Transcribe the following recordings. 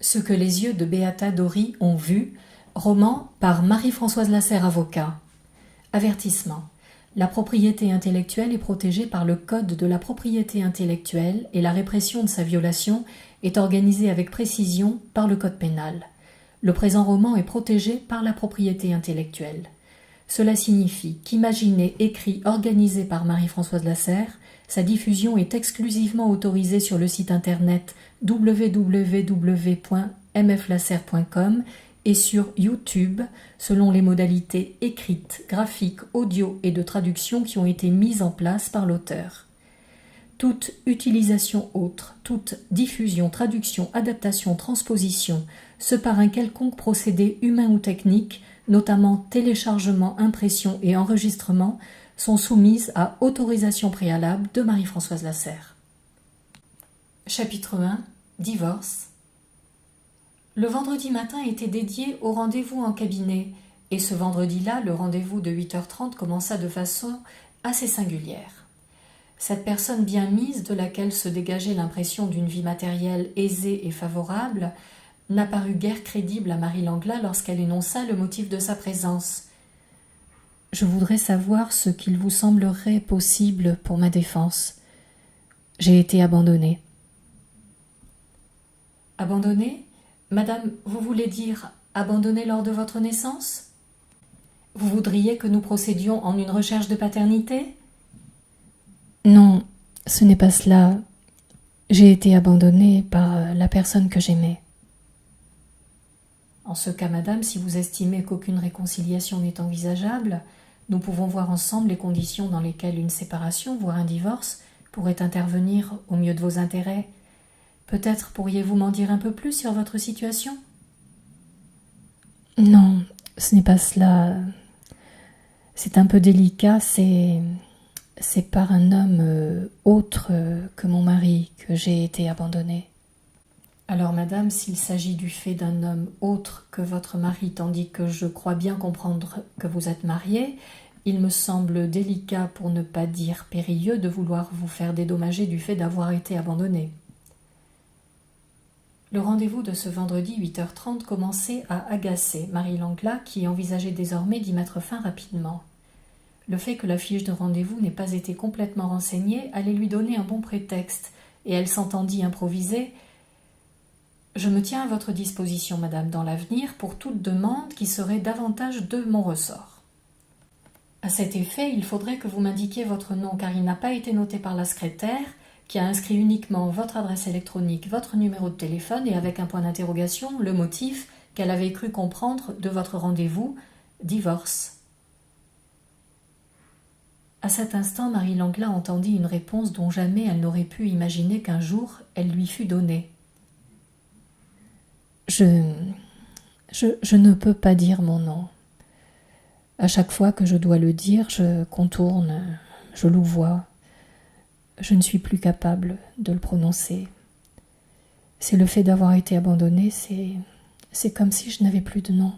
Ce que les yeux de Beata Dori ont vu, roman par Marie-Françoise Lasserre, avocat. Avertissement. La propriété intellectuelle est protégée par le Code de la propriété intellectuelle et la répression de sa violation est organisée avec précision par le Code pénal. Le présent roman est protégé par la propriété intellectuelle. Cela signifie qu'imaginé, écrit, organisé par Marie-Françoise Lasserre, sa diffusion est exclusivement autorisée sur le site internet www.mflasserre.com et sur YouTube, selon les modalités écrites, graphiques, audio et de traduction qui ont été mises en place par l'auteur. Toute utilisation autre, toute diffusion, traduction, adaptation, transposition, ce par un quelconque procédé humain ou technique, notamment téléchargement, impression et enregistrement, sont soumises à autorisation préalable de Marie-Françoise Lasserre. Chapitre 1. Divorce. Le vendredi matin était dédié au rendez-vous en cabinet, et ce vendredi-là, le rendez-vous de 8h30 commença de façon assez singulière. Cette personne bien mise, de laquelle se dégageait l'impression d'une vie matérielle aisée et favorable, n'apparut guère crédible à Marie Langlat lorsqu'elle énonça le motif de sa présence. « Je voudrais savoir ce qu'il vous semblerait possible pour ma défense. J'ai été abandonnée. » Abandonnée ? Madame, vous voulez dire abandonnée lors de votre naissance ? Vous voudriez que nous procédions en une recherche de paternité ? Non, ce n'est pas cela. J'ai été abandonnée par la personne que j'aimais. En ce cas, madame, si vous estimez qu'aucune réconciliation n'est envisageable, nous pouvons voir ensemble les conditions dans lesquelles une séparation, voire un divorce, pourrait intervenir au mieux de vos intérêts. Peut-être pourriez-vous m'en dire un peu plus sur votre situation ? Non, ce n'est pas cela. C'est un peu délicat, c'est par un homme autre que mon mari que j'ai été abandonnée. Alors, madame, s'il s'agit du fait d'un homme autre que votre mari, tandis que je crois bien comprendre que vous êtes mariée, il me semble délicat, pour ne pas dire périlleux, de vouloir vous faire dédommager du fait d'avoir été abandonnée. Le rendez-vous de ce vendredi 8h30 commençait à agacer Marie Langlat, qui envisageait désormais d'y mettre fin rapidement. Le fait que la fiche de rendez-vous n'ait pas été complètement renseignée allait lui donner un bon prétexte, et elle s'entendit improviser. « Je me tiens à votre disposition, madame, dans l'avenir, pour toute demande qui serait davantage de mon ressort. À cet effet, il faudrait que vous m'indiquiez votre nom, car il n'a pas été noté par la secrétaire, qui a inscrit uniquement votre adresse électronique, votre numéro de téléphone et avec un point d'interrogation, le motif qu'elle avait cru comprendre de votre rendez-vous, divorce. » À cet instant, Marie Langlat entendit une réponse dont jamais elle n'aurait pu imaginer qu'un jour elle lui fût donnée. Je ne peux pas dire mon nom. À chaque fois que je dois le dire, je contourne, je louvoie. Je ne suis plus capable de le prononcer. C'est le fait d'avoir été abandonnée, c'est comme si je n'avais plus de nom.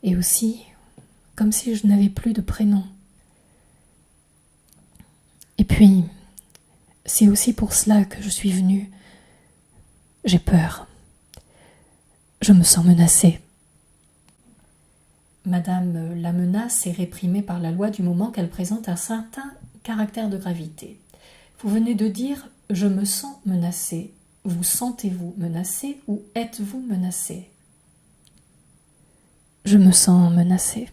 Et aussi, comme si je n'avais plus de prénom. Et puis, c'est aussi pour cela que je suis venue. J'ai peur. Je me sens menacée. Madame, la menace est réprimée par la loi du moment qu'elle présente un certain caractère de gravité. Vous venez de dire « je me sens menacée ». Vous sentez-vous menacée ou êtes-vous menacée ? Je me sens menacée.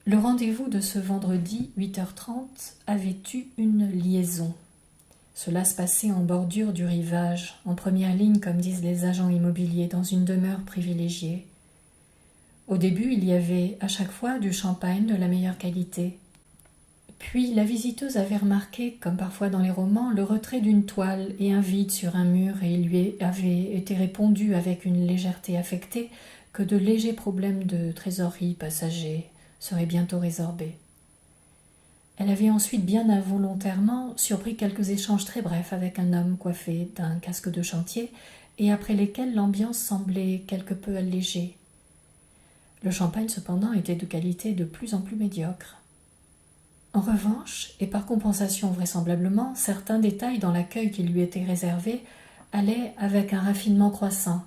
Le rendez-vous de ce vendredi 8h30 avait eu une liaison. Cela se passait en bordure du rivage, en première ligne comme disent les agents immobiliers, dans une demeure privilégiée. Au début, il y avait à chaque fois du champagne de la meilleure qualité. Puis la visiteuse avait remarqué, comme parfois dans les romans, le retrait d'une toile et un vide sur un mur, et il lui avait été répondu avec une légèreté affectée que de légers problèmes de trésorerie passagers seraient bientôt résorbés. Elle avait ensuite bien involontairement surpris quelques échanges très brefs avec un homme coiffé d'un casque de chantier et après lesquels l'ambiance semblait quelque peu allégée. Le champagne cependant était de qualité de plus en plus médiocre. En revanche, et par compensation vraisemblablement, certains détails dans l'accueil qui lui était réservé allaient avec un raffinement croissant.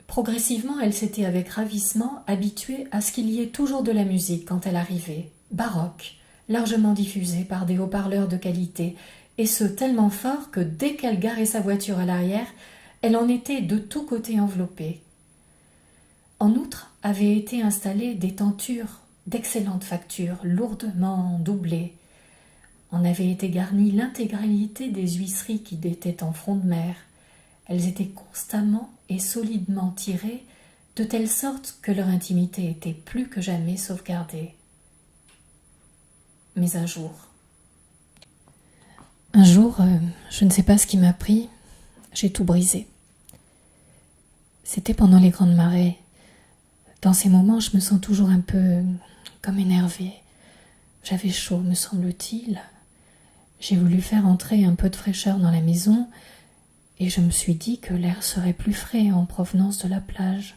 Progressivement, elle s'était avec ravissement habituée à ce qu'il y ait toujours de la musique quand elle arrivait, baroque, largement diffusée par des haut-parleurs de qualité, et ce tellement fort que dès qu'elle garait sa voiture à l'arrière, elle en était de tous côtés enveloppée. En outre, avaient été installées des tentures d'excellente facture, lourdement doublées. En avait été garnie l'intégralité des huisseries qui étaient en front de mer. Elles étaient constamment et solidement tirées, de telle sorte que leur intimité était plus que jamais sauvegardée. Mais un jour, je ne sais pas ce qui m'a pris, j'ai tout brisé. C'était pendant les grandes marées. Dans ces moments, je me sens toujours un peu comme énervée. J'avais chaud, me semble-t-il. J'ai voulu faire entrer un peu de fraîcheur dans la maison et je me suis dit que l'air serait plus frais en provenance de la plage.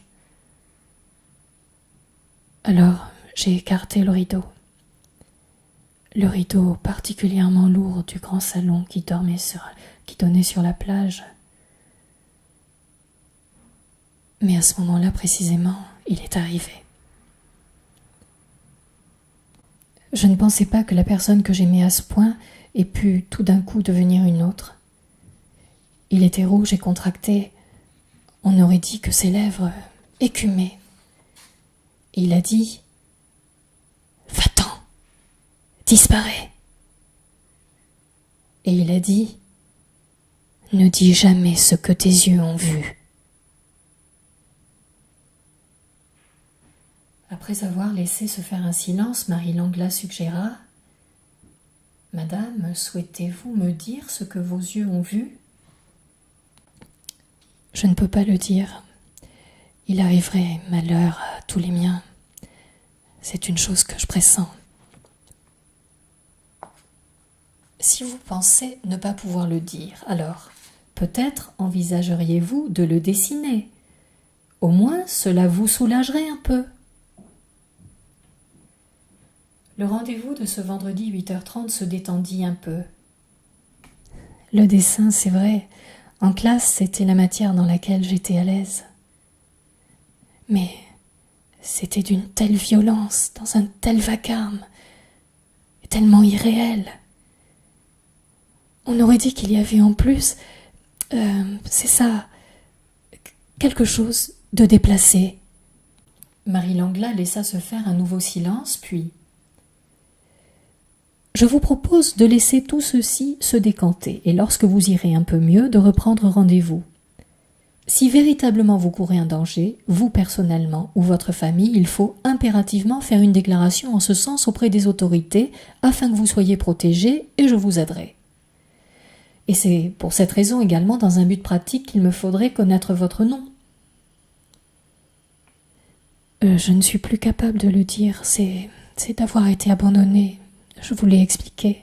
Alors, j'ai écarté le rideau particulièrement lourd du grand salon qui donnait sur la plage. Mais à ce moment-là précisément, il est arrivé. Je ne pensais pas que la personne que j'aimais à ce point ait pu tout d'un coup devenir une autre. Il était rouge et contracté. On aurait dit que ses lèvres écumaient. Et il a dit « Va-t'en, disparais !» Et il a dit « Ne dis jamais ce que tes yeux ont vu. » Après avoir laissé se faire un silence, Marie Langla suggéra « Madame, souhaitez-vous me dire ce que vos yeux ont vu ?» Je ne peux pas le dire. Il arriverait malheur à tous les miens. C'est une chose que je pressens. Si vous pensez ne pas pouvoir le dire, alors peut-être envisageriez-vous de le dessiner. Au moins, cela vous soulagerait un peu. Le rendez-vous de ce vendredi 8h30 se détendit un peu. Le dessin, c'est vrai, en classe, c'était la matière dans laquelle j'étais à l'aise. Mais c'était d'une telle violence, dans un tel vacarme, et tellement irréel. On aurait dit qu'il y avait en plus, c'est ça, quelque chose de déplacé. Marie Langla laissa se faire un nouveau silence, puis « Je vous propose de laisser tout ceci se décanter et lorsque vous irez un peu mieux, de reprendre rendez-vous. Si véritablement vous courez un danger, vous personnellement ou votre famille, il faut impérativement faire une déclaration en ce sens auprès des autorités afin que vous soyez protégés et je vous aiderai. Et c'est pour cette raison également dans un but pratique qu'il me faudrait connaître votre nom. » Je ne suis plus capable de le dire, c'est d'avoir été abandonnée. Je vous l'ai expliqué.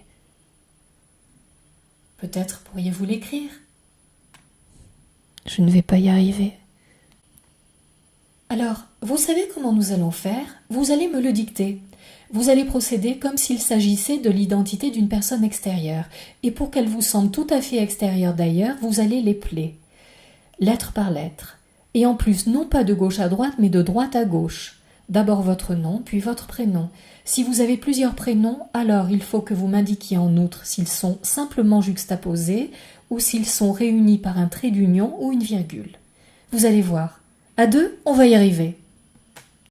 Peut-être pourriez-vous l'écrire. Je ne vais pas y arriver. Alors, vous savez comment nous allons faire ? Vous allez me le dicter. Vous allez procéder comme s'il s'agissait de l'identité d'une personne extérieure. Et pour qu'elle vous semble tout à fait extérieure d'ailleurs, vous allez l'épeler. Lettre par lettre. Et en plus, non pas de gauche à droite, mais de droite à gauche. D'abord votre nom, puis votre prénom. Si vous avez plusieurs prénoms, alors il faut que vous m'indiquiez en outre s'ils sont simplement juxtaposés ou s'ils sont réunis par un trait d'union ou une virgule. Vous allez voir. À deux, on va y arriver.